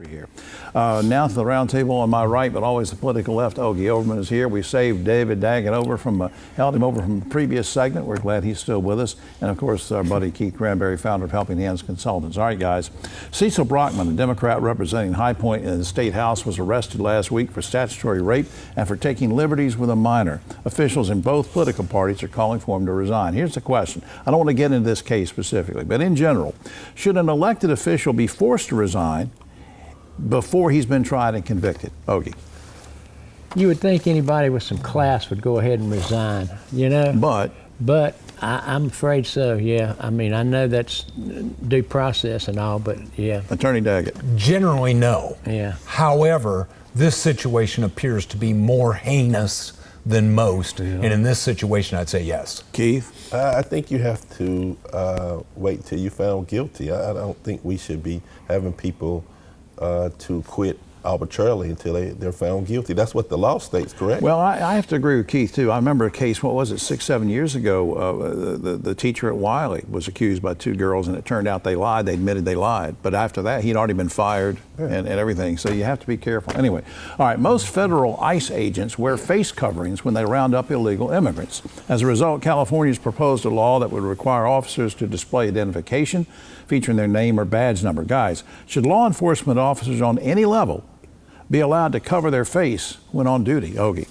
Here. Now to the roundtable on my right, but always the political left. Ogie Overman is here. We saved David Daggett held him over from the previous segment. We're glad he's still with us. And of course, our buddy Keith Granberry, founder of Helping Hands Consultants. All right, guys. Cecil Brockman, a Democrat representing High Point in the State House, was arrested last week for statutory rape and for taking liberties with a minor. Officials in both political parties are calling for him to resign. Here's the question. I don't want to get into this case specifically, but in general, should an elected official be forced to resign before he's been tried and convicted? Ogie. You would think anybody with some class would go ahead and resign, you know? But I'm afraid so, yeah. I mean, I know that's due process and all, but yeah. Attorney Daggett. Generally, no. Yeah. However, this situation appears to be more heinous than most, and in this situation, I'd say yes. Keith? I think you have to wait till you're found guilty. I don't think we should be having people to quit arbitrarily until they're found guilty. That's what the law states, correct? Well, I have to agree with Keith, too. I remember a case, what was it, 6-7 years ago, the teacher at Wiley was accused by two girls, and it turned out they lied. They admitted they lied. But after that, he'd already been fired and everything. So you have to be careful. Anyway, all right, most federal ICE agents wear face coverings when they round up illegal immigrants. As a result, California's proposed a law that would require officers to display identification featuring their name or badge number. Guys, should law enforcement officers on any level be allowed to cover their face when on duty? Ogie.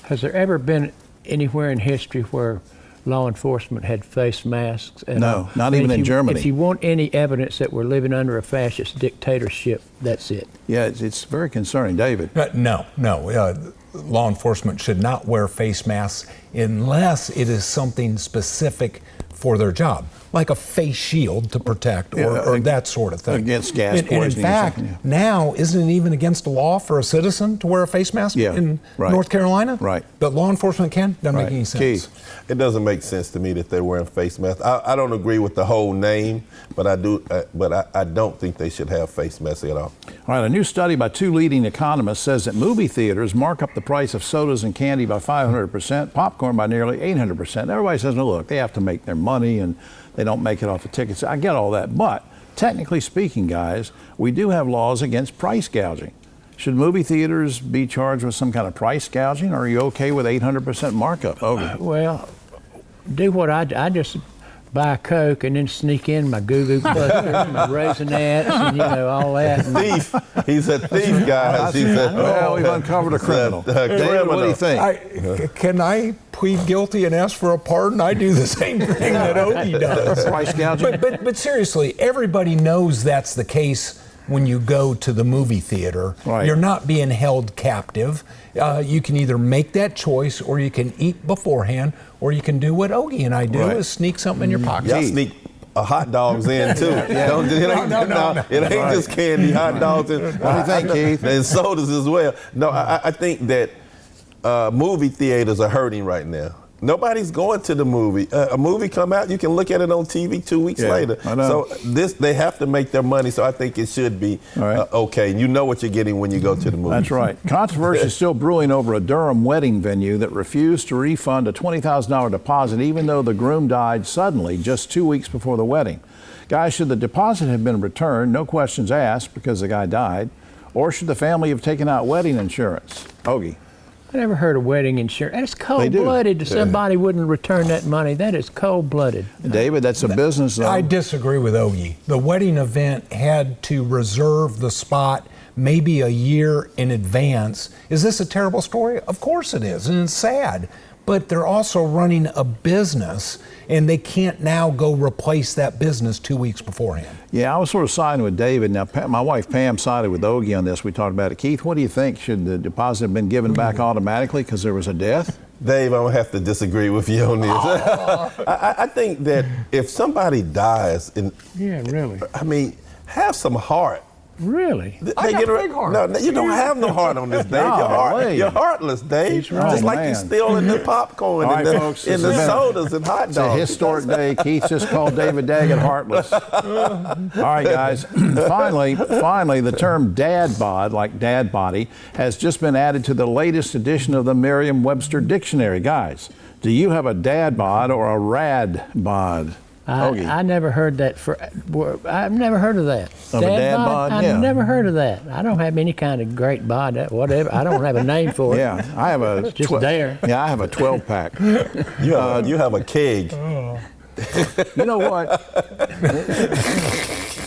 Has there ever been anywhere in history where law enforcement had face masks? No, not even in Germany. If you want any evidence that we're living under a fascist dictatorship, that's it. Yeah, it's very concerning. David? No. Law enforcement should not wear face masks unless it is something specific for their job, like a face shield to protect or that sort of thing. Against gas poisoning. And in fact, now, isn't it even against the law for a citizen to wear a face mask in North Carolina? Right. But law enforcement can? Doesn't make any sense. Keith. It doesn't make sense to me that they're wearing face masks. I don't agree with the whole name, but I do. But I don't think they should have face masks at all. All right, a new study by two leading economists says that movie theaters mark up the price of sodas and candy by 500%, popcorn by nearly 800%. Everybody says, no, look, they have to make their money and they don't make it off the tickets. I get all that, but technically speaking, guys, we do have laws against price gouging. Should movie theaters be charged with some kind of price gouging, or are you okay with 800% markup? Well, do what I just buy a Coke and then sneak in my Goo Goo Clusters, my Raisinets, and all that. Thief. He's a thief, guys. Well, we've uncovered a criminal. David, what do you think? Can I plead guilty and ask for a pardon? I do the same thing that Ogie does. Price gouging? But seriously, everybody knows that's the case when you go to the movie theater. Right. You're not being held captive. You can either make that choice, or you can eat beforehand, or you can do what Ogie and I do, is sneak something in your pocket. Y'all sneak hot dogs in too. No. It ain't just candy, hot dogs. And, what do you think, Keith? And sodas as well. No, I think that movie theaters are hurting right now. Nobody's going to the movie. A movie come out, you can look at it on TV 2 weeks later. I know. So they have to make their money, so I think it should be okay. You know what you're getting when you go to the movie. That's right. Controversy is still brewing over a Durham wedding venue that refused to refund a $20,000 deposit even though the groom died suddenly just 2 weeks before the wedding. Guys, should the deposit have been returned, no questions asked because the guy died, or should the family have taken out wedding insurance? Ogie. I never heard of wedding insurance. That's cold-blooded. Somebody wouldn't return that money. That is cold-blooded. David, that's a business, though. I disagree with Ogie. The wedding event had to reserve the spot maybe a year in advance. Is this a terrible story? Of course it is, and it's sad. But they're also running a business, and they can't now go replace that business 2 weeks beforehand. Yeah, I was sort of siding with David. Now, my wife Pam sided with Ogie on this. We talked about it. Keith, what do you think? Should the deposit have been given back automatically because there was a death? Dave, I'm going to have to disagree with you on this. I think that if somebody dies, have some heart. Really? I got a big heart. No, you don't have no heart on this, Dave. You're heartless, Dave. He's right, just like you stealing the popcorn and the sodas and hot dogs. It's a historic day. Keith just called David Daggett heartless. All right, guys. Finally, the term dad bod, like dad body, has just been added to the latest edition of the Merriam-Webster Dictionary. Guys, do you have a dad bod or a rad bod? I never heard that. I've never heard of that. Of a dad bod? I've Yeah. never heard of that. I don't have any kind of great bod, whatever. I don't have a name for it. Yeah, I have a It's just there. Yeah, I have a 12-pack. You have a keg. You know what,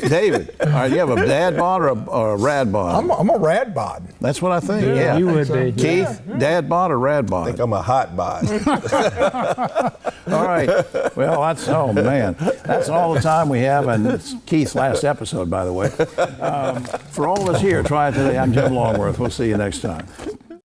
David? All right, you have a dad bod or a rad bod? I'm a rad bod. That's what I think. Yeah, You would be. Keith, dad bod or rad I bod? think I'm a hot bod. All right. Well, oh man, that's all the time we have, and it's Keith's last episode, by the way. For all of us here, try it today. I'm Jim Longworth. We'll see you next time.